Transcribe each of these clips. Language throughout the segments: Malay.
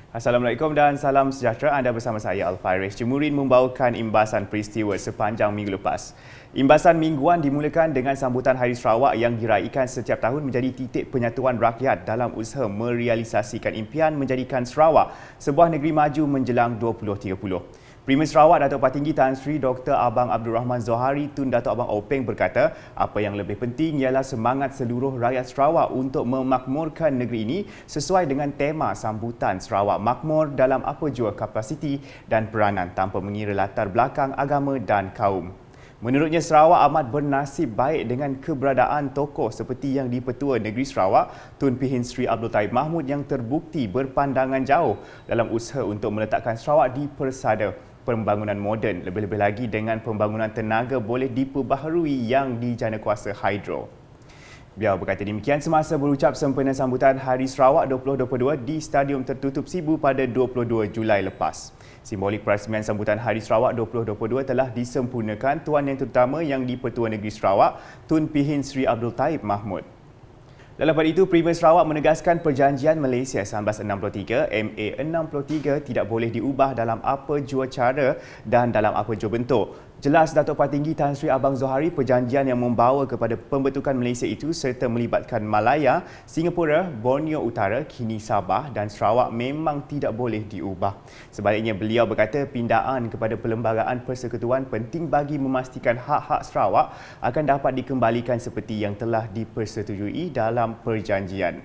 Assalamualaikum dan salam sejahtera. Anda bersama saya Alfaris Jemurin membawakan imbasan peristiwa sepanjang minggu lepas. Imbasan mingguan dimulakan dengan sambutan Hari Sarawak yang diraikan setiap tahun menjadi titik penyatuan rakyat dalam usaha merealisasikan impian menjadikan Sarawak sebuah negeri maju menjelang 2030. Premier Sarawak Datuk Patinggi Tan Sri Dr. Abang Abdul Rahman Zohari Tun Datuk Abang Openg berkata, apa yang lebih penting ialah semangat seluruh rakyat Sarawak untuk memakmurkan negeri ini sesuai dengan tema sambutan Sarawak Makmur dalam apa jua kapasiti dan peranan tanpa mengira latar belakang agama dan kaum. Menurutnya, Sarawak amat bernasib baik dengan keberadaan tokoh seperti yang di-Petua Negeri Sarawak, Tun Pihin Sri Abdul Taib Mahmud yang terbukti berpandangan jauh dalam usaha untuk meletakkan Sarawak di persada pembangunan moden, lebih-lebih lagi dengan pembangunan tenaga boleh diperbaharui yang dijana kuasa hidro. Beliau berkata demikian semasa berucap sempena sambutan Hari Sarawak 2022 di Stadium Tertutup Sibu pada 22 Julai lepas. Simbolik perasmian sambutan Hari Sarawak 2022 telah disempurnakan Tuan Yang Terutama yang di-Petua Negeri Sarawak, Tun Pihin Sri Abdul Taib Mahmud. Dalam pada itu, Premier Sarawak menegaskan Perjanjian Malaysia 1963 MA63 tidak boleh diubah dalam apa jua cara dan dalam apa jua bentuk. Jelas Datuk Patinggi Tan Sri Abang Zohari, perjanjian yang membawa kepada pembentukan Malaysia itu serta melibatkan Malaya, Singapura, Borneo Utara, kini Sabah dan Sarawak memang tidak boleh diubah. Sebaliknya, beliau berkata pindaan kepada Perlembagaan Persekutuan penting bagi memastikan hak-hak Sarawak akan dapat dikembalikan seperti yang telah dipersetujui dalam perjanjian.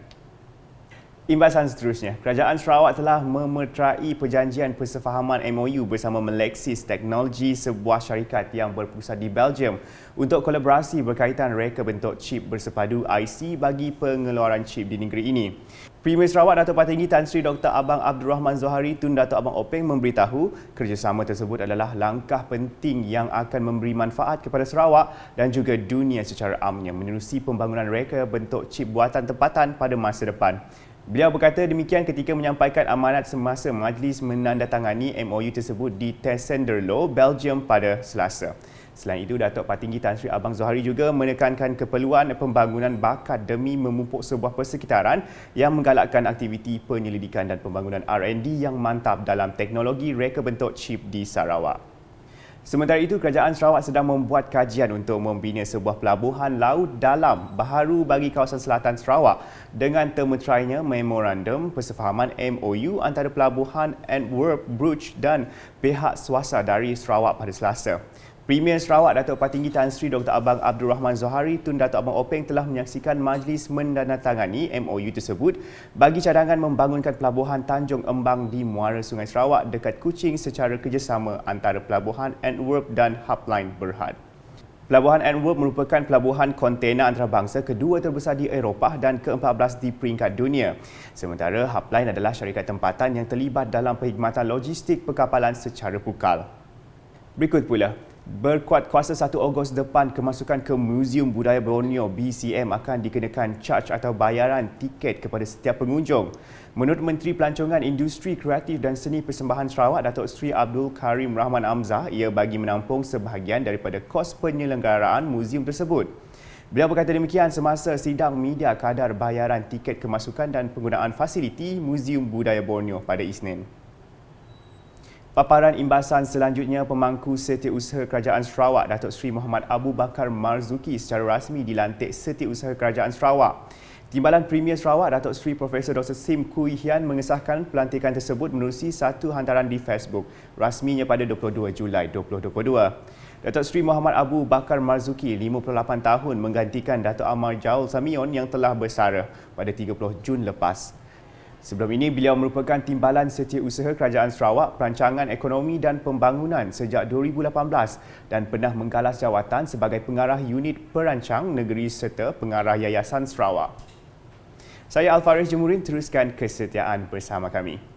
Imbasan seterusnya, Kerajaan Sarawak telah memeterai perjanjian persefahaman MOU bersama Melexis Technology, sebuah syarikat yang berpusat di Belgium untuk kolaborasi berkaitan reka bentuk chip bersepadu IC bagi pengeluaran chip di negeri ini. Premier Sarawak Datuk Patinggi Tan Sri Dr. Abang Abdul Rahman Zohari Tun Datuk Abang Openg memberitahu kerjasama tersebut adalah langkah penting yang akan memberi manfaat kepada Sarawak dan juga dunia secara amnya menerusi pembangunan reka bentuk chip buatan tempatan pada masa depan. Beliau berkata demikian ketika menyampaikan amanat semasa majlis menandatangani MOU tersebut di Tessenderlo, Belgium pada Selasa. Selain itu, Datuk Patinggi Tan Sri Abang Zohari juga menekankan keperluan pembangunan bakat demi memupuk sebuah persekitaran yang menggalakkan aktiviti penyelidikan dan pembangunan R&D yang mantap dalam teknologi reka bentuk chip di Sarawak. Sementara itu, Kerajaan Sarawak sedang membuat kajian untuk membina sebuah pelabuhan laut dalam baharu bagi kawasan selatan Sarawak dengan termeterainya Memorandum Persefahaman MOU antara Pelabuhan Antwerp Bruges dan pihak swasta dari Sarawak pada Selasa. Premier Sarawak Datuk Patinggi Tan Sri Dr. Abang Abdul Rahman Zohari Tun Datuk Abang Openg telah menyaksikan majlis menandatangani MOU tersebut bagi cadangan membangunkan pelabuhan Tanjung Embang di muara Sungai Sarawak dekat Kuching secara kerjasama antara Pelabuhan Antwerp dan Hubline Berhad. Pelabuhan Antwerp merupakan pelabuhan kontena antarabangsa kedua terbesar di Eropah dan ke-14 di peringkat dunia. Sementara Hubline adalah syarikat tempatan yang terlibat dalam perkhidmatan logistik perkapalan secara pukal. Berikut pula, berkuat kuasa 1 Ogos depan kemasukan ke Muzium Budaya Borneo BCM akan dikenakan caj atau bayaran tiket kepada setiap pengunjung. Menurut Menteri Pelancongan Industri Kreatif dan Seni Persembahan Sarawak Datuk Sri Abdul Karim Rahman Amzah, ia bagi menampung sebahagian daripada kos penyelenggaraan muzium tersebut. Beliau berkata demikian semasa sidang media kadar bayaran tiket kemasukan dan penggunaan fasiliti Muzium Budaya Borneo pada Isnin. Paparan imbasan selanjutnya, Pemangku Setiausaha Kerajaan Sarawak Datuk Sri Muhammad Abu Bakar Marzuki secara rasmi dilantik Setiausaha Kerajaan Sarawak. Timbalan Premier Sarawak Datuk Sri Profesor Dr. Sim Kui Hian mengesahkan pelantikan tersebut menerusi satu hantaran di Facebook rasminya pada 22 Julai 2022. Datuk Sri Muhammad Abu Bakar Marzuki, 58 tahun, menggantikan Datuk Amar Jaul Samion yang telah bersara pada 30 Jun lepas. Sebelum ini, beliau merupakan Timbalan Setiausaha Kerajaan Sarawak, Perancangan Ekonomi dan Pembangunan sejak 2018 dan pernah menggalas jawatan sebagai Pengarah Unit Perancang Negeri serta Pengarah Yayasan Sarawak. Saya Alfaris Jemurin, teruskan kesetiaan bersama kami.